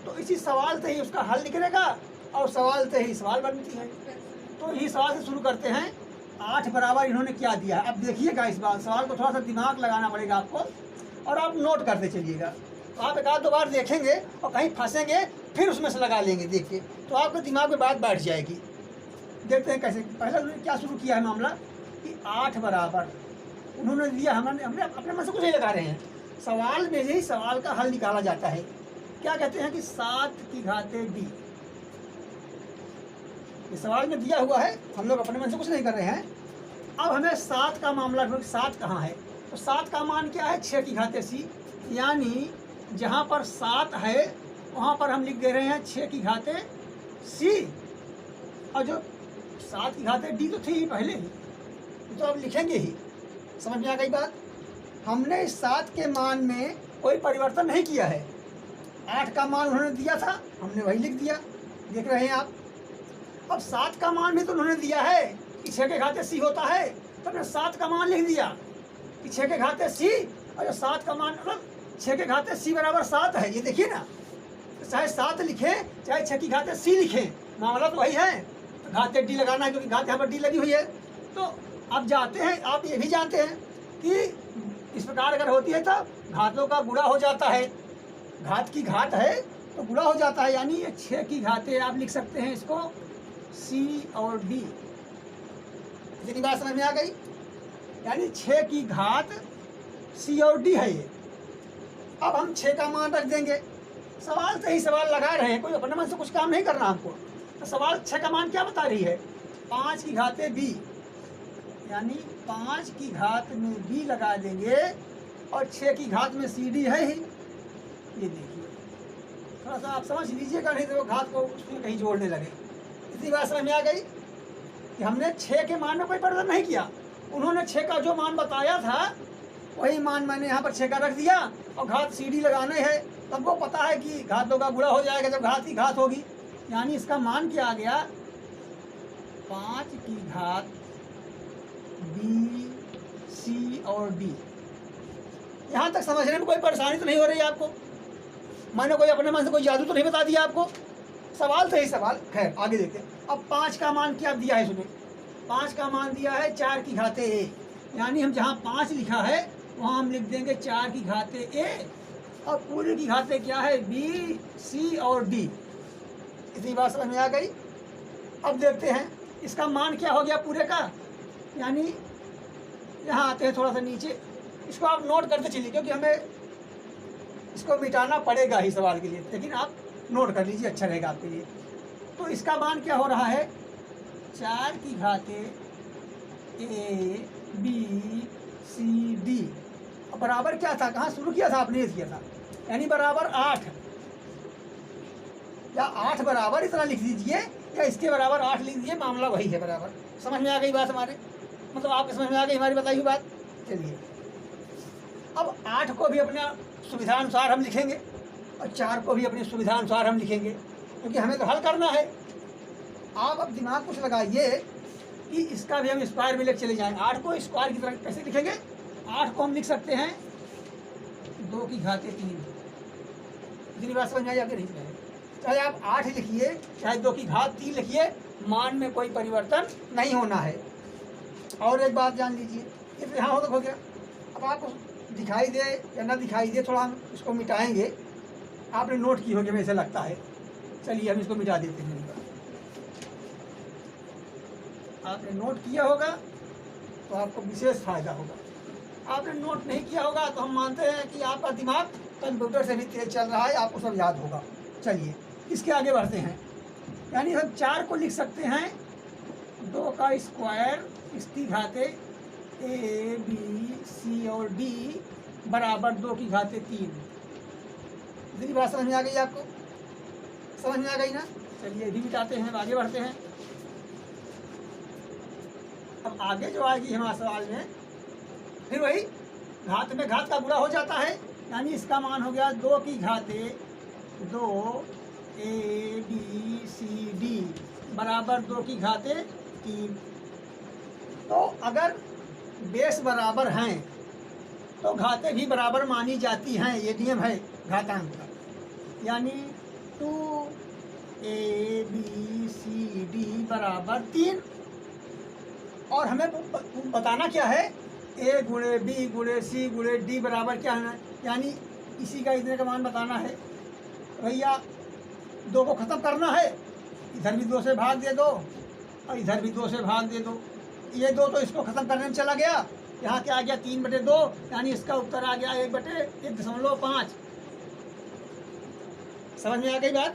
तो इसी सवाल से ही उसका हल निकलेगा और सवाल से ही सवाल बनती है। तो इसी सवाल से शुरू करते हैं। 8 बराबर इन्होंने क्या दिया है, अब देखिएगा इस बार सवाल को थोड़ा सा दिमाग लगाना पड़ेगा आपको, और आप नोट करते चलिएगा। तो आप एक आध दो बार देखेंगे और कहीं फंसेंगे फिर उसमें से लगा लेंगे, देखिए तो आपके दिमाग में बात बैठ जाएगी। देखते हैं कैसे। पहले उन्होंने क्या शुरू किया है मामला कि 8 बराबर उन्होंने दिया, हमने अपने मन से कुछ नहीं लगा रहे हैं, सवाल में ही सवाल का हल निकाला जाता है। क्या कहते हैं कि 7 की घाते d, ये सवाल में दिया हुआ है, हम लोग अपने मन से कुछ नहीं कर रहे हैं। अब हमें 7 का मामला, 7 कहाँ है, तो 7 का मान क्या है 6 की घाते c, यानी जहाँ पर 7 है वहाँ पर हम लिख दे रहे हैं 6 की घाते c, और जो 7 की घाते d तो थी ही पहले ही, तो अब लिखेंगे ही। समझ में आ गई बात? हमने इस 7 के मान में कोई परिवर्तन नहीं किया है, 8 का मान उन्होंने दिया था, हमने वही लिख दिया, देख रहे हैं आप। अब 7 का मान भी तो उन्होंने दिया है कि 6 के घाते c होता है, तो हमने 7 का मान लिख दिया कि 6 के घाते c, और 7 का मान मतलब 6 के घाते c बराबर 7 है। ये देखिए ना, तो चाहे 7 लिखें चाहे 6 की घाते c लिखें, मामला तो वही है। तो घाते d लगाना है क्योंकि घात यहाँ पर d लगी हुई है। तो अब जाते हैं, आप ये भी जानते हैं कि इस प्रकार अगर होती है तो घातों का गुणा हो जाता है, घात की घात है तो गुणा हो जाता है, यानी ये 6 की घाते आप लिख सकते हैं इसको c और d। इतनी बात समझ में आ गई, यानी 6 की घात c और d है ये। अब हम 6 का मान रख देंगे, सवाल से ही सवाल लगा रहे हैं, कोई अपने मन से कुछ काम नहीं करना हमको। तो सवाल 6 का मान क्या बता रही है, 5 की घाते b, यानी 5 की घात में b लगा देंगे और 6 की घात में cd है ही। ये देखिए, थोड़ा सा आप समझ लीजिएगा, नहीं तो घात को उसमें कहीं जोड़ने लगे। इतनी बात समझ में आ गई कि हमने 6 के मान में कोई परिवर्तन नहीं किया, उन्होंने 6 का जो मान बताया था वही मान मैंने यहाँ पर 6 का रख दिया, और घात cd लगाने है। तब वो पता है कि घातों का गुणा हो जाएगा जब घात की घात होगी, यानी इसका मान क्या आ गया, 5 की घात b c और d। यहाँ तक समझने में कोई परेशानी तो नहीं हो रही है आपको, मैंने कोई अपने मन से कोई जादू तो नहीं बता दिया आपको, सवाल तो ही सवाल। खैर आगे देखते हैं। अब 5 का मान क्या दिया है, सुने, 5 का मान दिया है 4 की घाते a, यानी हम जहाँ 5 लिखा है वहाँ हम लिख देंगे 4 की घाते a, और पूरी की घाते क्या है b c और d। इतनी बात समझ में आ गई। अब देखते हैं इसका मान क्या हो गया पूरे का, यानी यहाँ आते हैं थोड़ा सा नीचे, इसको आप नोट करते चलिए क्योंकि हमें इसको मिटाना पड़ेगा ही सवाल के लिए, लेकिन आप नोट कर लीजिए, अच्छा रहेगा आपके लिए। तो इसका मान क्या हो रहा है, 4 की घाते a b c d, और बराबर क्या था, कहाँ शुरू किया था आपने, ये किया था, यानी बराबर 8, या 8 बराबर इतना लिख दीजिए या इसके बराबर 8 लिख दीजिए, मामला वही है बराबर। समझ में आ गई बात हमारे, मतलब आपके समझ में आ गई हमारी बताई हुई बात। चलिए अब 8 को भी अपना सुविधा अनुसार हम लिखेंगे और 4 को भी अपनी सुविधा अनुसार हम लिखेंगे, क्योंकि हमें तो हल करना है। आप अब दिमाग कुछ लगाइए कि इसका भी हम स्क्वायर में लेकर चले जाएँ। 8 को स्क्वायर की तरह कैसे लिखेंगे, 8 को हम लिख सकते हैं 2 की घाते 3। इतनी बात समझ में आई आपके, नहीं समझ, चाहे आप 8 लिखिए चाहे 2 की घात 3 लिखिए, मान में कोई परिवर्तन नहीं होना है। और एक बात जान लीजिए, ये तो यहाँ हो गया। अब आपको दिखाई दे या ना दिखाई दे, थोड़ा हम इसको मिटाएंगे, आपने नोट की होगी हमें ऐसा लगता है। चलिए हम इसको मिटा देते हैं। आपने नोट किया होगा तो आपको विशेष फायदा होगा, आपने नोट नहीं किया होगा तो हम मानते हैं कि आपका दिमाग कंप्यूटर से भी तेज चल रहा है, आपको सब याद होगा। चलिए इसके आगे बढ़ते हैं, यानी हम 4 को लिख सकते हैं 2 का स्क्वायर इसकी घाते a b c और d बराबर 2 की घाते 3। इतनी बात समझ में आ गई आपको, समझ में आ गई ना। चलिए भी मिटाते हैं, आगे बढ़ते हैं। अब आगे जो आएगी हमारे सवाल में, फिर वही घात में घात का गुणा हो जाता है, यानी इसका मान हो गया 2 की घाते 2 a b c d बराबर 2 की घाते 3। तो अगर बेस बराबर हैं तो घाते भी बराबर मानी जाती हैं, ये नियम है घातांक का, यानी 2 a b c d बराबर 3। और हमें बताना क्या है, a गुणे b गुणे c गुणे d बराबर क्या है, यानी इसी का इतने का मान बताना है। भैया 2 को ख़त्म करना है, इधर भी 2 से भाग दे दो और इधर भी 2 से भाग दे दो। ये 2 तो इसको ख़त्म करने में चला गया, यहाँ क्या आ गया 3/2, यानी इसका उत्तर आ गया 1/1.5। समझ में आ गई बात,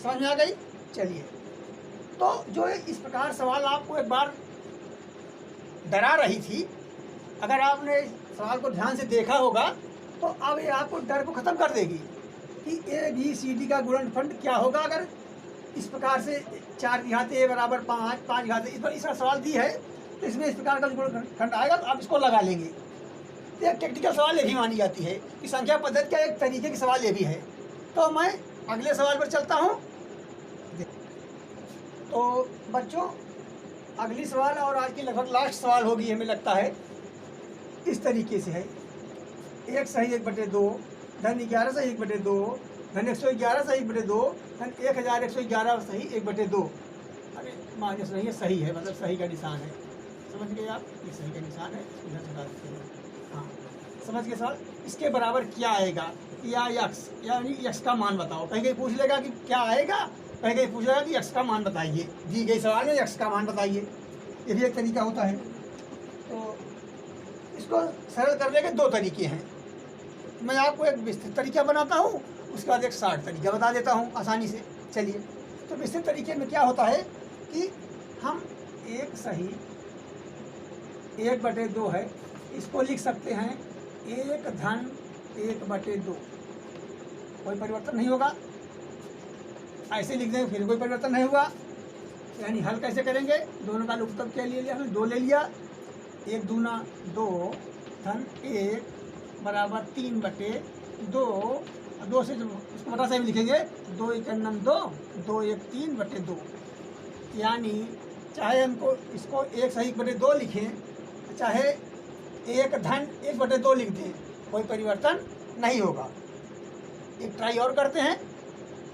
समझ में आ गई। चलिए तो जो इस प्रकार सवाल आपको एक बार डरा रही थी, अगर आपने सवाल को ध्यान से देखा होगा तो अब ये आपको डर को ख़त्म कर देगी कि a b c d का गुणनफल क्या होगा। अगर इस प्रकार से 4 की घाते a बराबर 5, 5 घाते, इस पर इसका सवाल दी है तो इसमें इस प्रकार का गुणनखंड आएगा तो आप इसको लगा लेंगे। तो एक टेक्निकल सवाल ये भी मानी जाती है कि संख्या पद्धति का एक तरीके की सवाल ये भी है। तो मैं अगले सवाल पर चलता हूँ। तो बच्चों, अगली सवाल और आज की लगभग लास्ट सवाल होगी हमें लगता है, इस तरीके से है। 1 सही 1/2 धन 11 सही 1/2 धन 111 सही 1/2 धन 1111 सही 1/2। अरे माइनस नहीं है, सही है, मतलब सही का निशान है। समझ गए आप? ये सही का निशान है, इसको इधर चला देते हैं। हाँ, समझ गए सवाल? इसके बराबर क्या आएगा, या यक्स, यानी यक्स का मान बताओ। कहीं कहीं पूछ लेगा कि क्या आएगा, कहीं कहीं पूछ लेगा कि यक्स का मान बताइए। दी गई सवाल में यक्स का मान बताइए, ये भी एक तरीका होता है। तो इसको सरल करने के 2 तरीके हैं। मैं आपको एक विस्तृत तरीका बनाता हूँ, उसके बाद एक शॉर्ट तरीका बता देता हूँ आसानी से। चलिए, तो विस्तृत तरीके में क्या होता है कि हम 1 सही 1/2 है, इसको लिख सकते हैं 1 धन 1/2। कोई परिवर्तन नहीं होगा। ऐसे लिख देंगे फिर कोई परिवर्तन नहीं होगा। यानी हल कैसे करेंगे, दोनों का लघुत्तम क्या ले लिया हमने, 2 ले लिया। 1 दूना 2 धन 1 बराबर 3/2। 2 से जब उसको बटा से भी लिखेंगे, 2 × 2 2 × 3/2। यानी चाहे हमको इसको 1 सही 1/2 लिखें, चाहे 1 धन 1/2 लिख दें, कोई परिवर्तन नहीं होगा। एक ट्राई और करते हैं।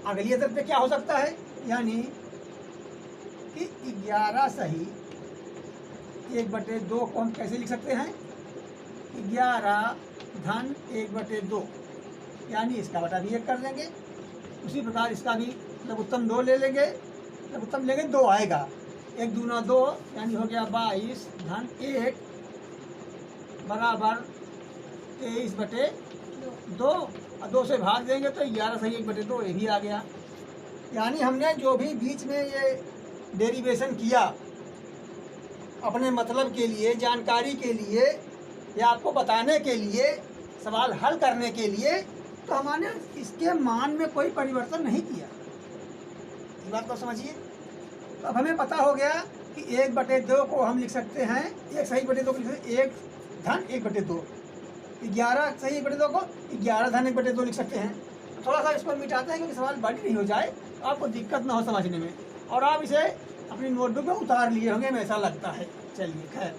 अगली अदर पे क्या हो सकता है, यानी कि 11 सही 1/2 को हम कैसे लिख सकते हैं, 11 धन 1/2, यानी इसका बटा भी 1 कर देंगे। उसी प्रकार इसका भी लघुत्तम 2 ले लेंगे, लघुत्तम लेंगे 2 आएगा। 1 दूना 2 यानी हो गया 22 धन 1 बराबर 23/2। और 2 से भाग देंगे तो 11 सही 1/2, ये भी आ गया। यानी हमने जो भी बीच में ये डेरिवेशन किया अपने मतलब के लिए, जानकारी के लिए, या आपको बताने के लिए, सवाल हल करने के लिए, तो हमने इसके मान में कोई परिवर्तन नहीं किया। इस बात को समझिए। तो अब हमें पता हो गया कि 1/2 को हम लिख सकते हैं, 1 सही 1/2 को लिख सकते हैं 1 धन 1/2। 11 सही 1/2 को 11 धन 1/2 लिख सकते हैं। तो थोड़ा सा इसको मिटाते हैं क्योंकि सवाल बड़ी नहीं हो जाए, आपको दिक्कत ना हो समझने में, और आप इसे अपनी नोटबुक में उतार लिए होंगे, हमें ऐसा लगता है। चलिए खैर,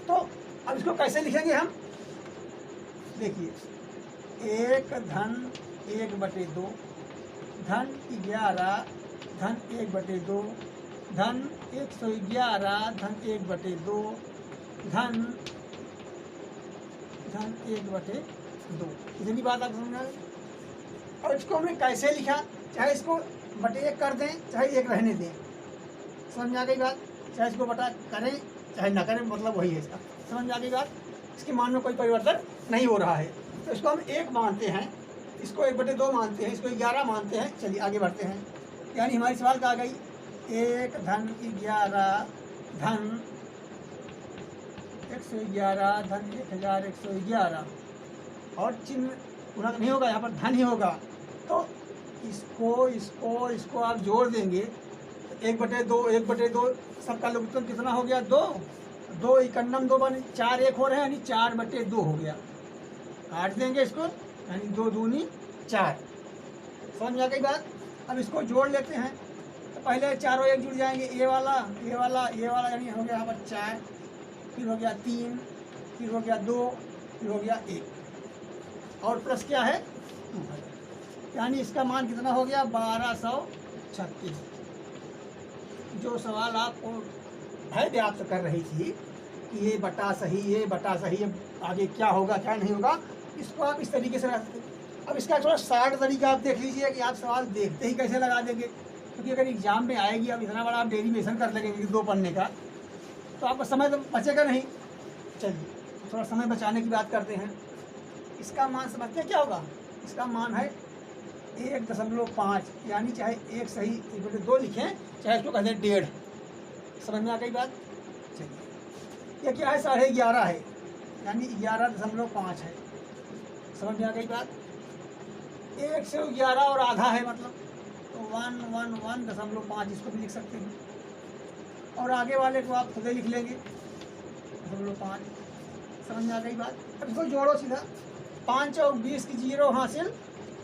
तो अब इसको कैसे लिखेंगे हम, देखिए 1 धन 1/2 धन 11 धन 1/2 धन 111 धन 1/2 धन 1/2। इतनी बात आप समझ आए। और इसको हमने कैसे लिखा, चाहे इसको बटे 1 कर दें, चाहे 1 रहने दें। समझ में आ गई बात? चाहे इसको बटा करें चाहे ना करें, मतलब वही है इसका। समझ में आ गई बात? इसके मान में कोई परिवर्तन नहीं हो रहा है। तो इसको हम 1 मानते हैं, इसको 1/2 मानते हैं, इसको 11 मानते हैं। चलिए आगे बढ़ते हैं। यानी हमारी सवाल क्या आ गई, 1 धन 11 धन 111 धन 1111, और चिन्ह पूरा नहीं होगा, यहाँ पर धन ही होगा। तो इसको आप जोड़ देंगे, 1/2 1/2 सबका लघुत्तम कितना हो गया, 2 2 × 2 बने 4 1 हो रहे हैं, यानी 4/2 हो गया। काट देंगे इसको, यानी 2 दूनी 4। समझ में आ गई बात? अब इसको जोड़ लेते हैं। तो पहले चारों एक जुड़ जाएंगे, ये वाला ये वाला ये वाला, यानी हो गया यहाँ पर 4, फिर हो गया 3, फिर हो गया 2, फिर हो गया 1, और प्लस क्या है 2 है। यानी इसका मान कितना हो गया, 1236। जो सवाल आपको भय व्याप्त कर रही थी कि ये बटा सही, ये बटा सही, ये आगे क्या होगा क्या नहीं होगा, इसको आप इस तरीके से लगा सकते हैं। अब इसका थोड़ा शार्ट तरीका आप देख लीजिए कि आप सवाल देखते ही कैसे लगा देंगे, क्योंकि अगर एग्जाम में आएगी, अब इतना बड़ा आप डेरिवेशन कर लगेंगे 2 पन्ने का, तो आपका समय तो बचेगा नहीं। चलिए थोड़ा समय बचाने की बात करते हैं। इसका मान समझते हैं क्या होगा, इसका मान है 1.5, यानी चाहे 1 सही 1/2 लिखें, चाहे इसको कहते हैं 1.5। समझ में आ गई बात? चलिए, ये क्या है, 11.5 है, यानी 11.5 है। समझ में आ गई बात? 111 और आधा है, मतलब तो 111.5 इसको भी लिख सकते हैं, और आगे वाले को आप खुद ही लिख लेंगे 0.5। समझ में आ गई बात। अब इसको जोड़ो सीधा, 5 चौक 20 की 0 हासिल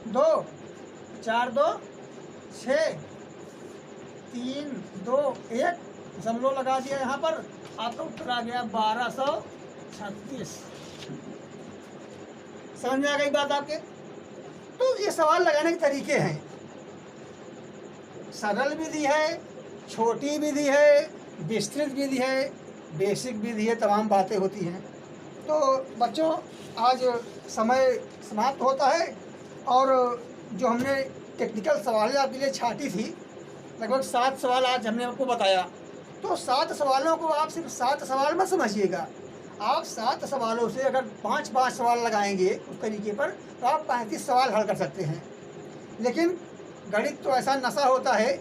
2, 4 2 6, 3 2 1, दशमलव लगा दिया यहाँ पर, आपका उत्तर आ गया 1236। समझ में आ गई बात आपके। तो ये सवाल लगाने के तरीके हैं, सरल विधि है, छोटी विधि है, विस्तृत विधि है, बेसिक विधि है, तमाम बातें होती हैं। तो बच्चों आज समय समाप्त होता है और जो हमने टेक्निकल सवाल आपके लिए छाटी थी, लगभग 7 सवाल आज हमने आपको बताया। तो 7 सवालों को आप सिर्फ 7 सवाल मत समझिएगा, आप 7 सवालों से अगर 5-5 सवाल लगाएंगे उस तरीके पर तो आप 35 सवाल हल कर सकते हैं। लेकिन गणित तो ऐसा नशा होता है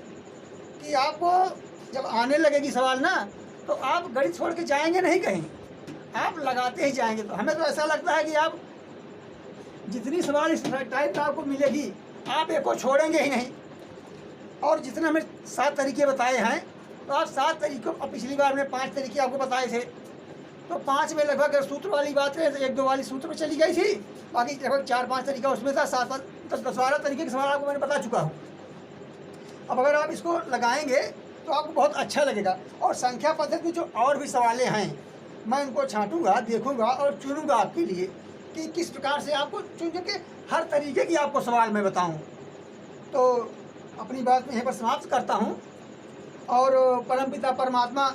कि आपको जब आने लगेगी सवाल ना, तो आप गणित छोड़ के जाएंगे नहीं कहीं, आप लगाते ही जाएंगे। तो हमें तो ऐसा लगता है कि आप जितनी सवाल इस टाइप का आपको मिलेगी, आप एक को छोड़ेंगे ही नहीं। और जितने हमें 7 तरीके बताए हैं, तो आप 7 तरीकों, अब पिछली बार हमने 5 तरीके आपको बताए थे, तो 5 में लगभग सूत्र वाली बात है, 1-2 वाली सूत्र में चली गई थी, बाकी लगभग 4-5 तरीका उसमें था, 7-12 तरीके के सवाल आपको मैंने बता चुका हूँ। अब अगर आप इसको लगाएंगे तो आपको बहुत अच्छा लगेगा। और संख्या पद्धति में जो और भी सवालें हैं, मैं उनको छांटूंगा, देखूंगा और चुनूंगा आपके लिए कि किस प्रकार से आपको चुन के हर तरीके की आपको सवाल मैं बताऊं। तो अपनी बात में यहीं पर समाप्त करता हूं और परमपिता परमात्मा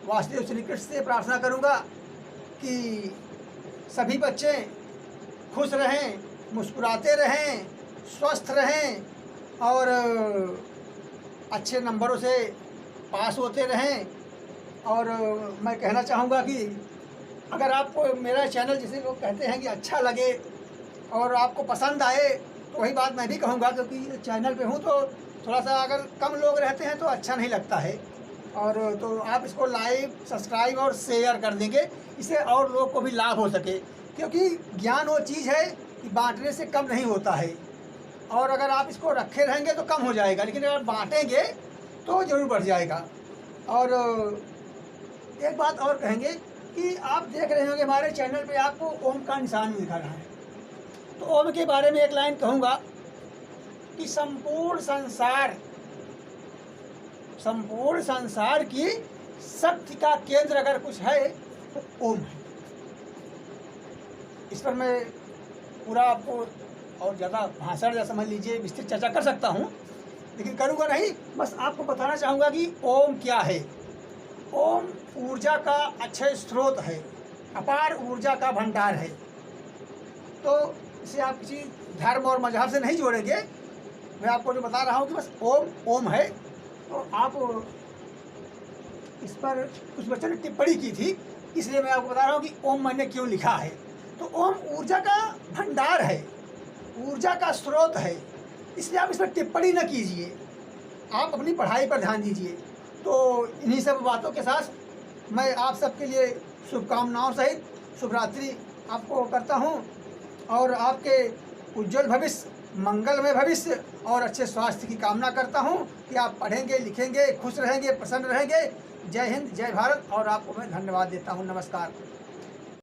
वासुदेव श्री कृष्ण से प्रार्थना करूंगा कि सभी बच्चे खुश रहें, मुस्कुराते रहें, स्वस्थ रहें और अच्छे नंबरों से पास होते रहें। और मैं कहना चाहूँगा कि अगर आपको मेरा चैनल, जिसे लोग कहते हैं कि अच्छा लगे और आपको पसंद आए, तो वही बात मैं भी कहूँगा, क्योंकि चैनल पे हूँ तो थोड़ा सा अगर कम लोग रहते हैं तो अच्छा नहीं लगता है। और तो आप इसको लाइक, सब्सक्राइब और शेयर कर देंगे, इससे और लोग को भी लाभ हो सके, क्योंकि ज्ञान वो चीज़ है कि बांटने से कम नहीं होता है। और अगर आप इसको रखे रहेंगे तो कम हो जाएगा, लेकिन अगर बांटेंगे तो ज़रूर बढ़ जाएगा। और एक बात और कहेंगे कि आप देख रहे होंगे हमारे चैनल पे आपको ओम का निशान दिखा रहा है, तो ओम के बारे में एक लाइन कहूँगा कि संपूर्ण संसार की शक्ति का केंद्र अगर कुछ है तो ओम है। इस पर मैं पूरा आपको और ज़्यादा भाषण या समझ लीजिए विस्तृत चर्चा कर सकता हूँ, लेकिन करूँगा नहीं। बस आपको बताना चाहूँगा कि ओम क्या है। ओम ऊर्जा का अक्षय स्रोत है, अपार ऊर्जा का भंडार है। तो इसे आप किसी धर्म और मजहब से नहीं जोड़ेंगे, मैं आपको जो बता रहा हूँ कि बस ओम ओम है। तो आप इस पर कुछ बच्चों ने टिप्पणी की थी, इसलिए मैं आपको बता रहा हूँ कि ओम मैंने क्यों लिखा है। तो ओम ऊर्जा का भंडार है, ऊर्जा का स्रोत है, इसलिए आप इस पर टिप्पणी न कीजिए, आप अपनी पढ़ाई पर ध्यान दीजिए। तो इन्हीं सब बातों के साथ मैं आप सबके लिए शुभकामनाओं सहित शुभरात्रि आपको करता हूँ और आपके उज्जवल भविष्य, मंगलमय भविष्य और अच्छे स्वास्थ्य की कामना करता हूँ कि आप पढ़ेंगे, लिखेंगे, खुश रहेंगे, प्रसन्न रहेंगे। जय हिंद, जय भारत। और आपको मैं धन्यवाद देता हूँ। नमस्कार।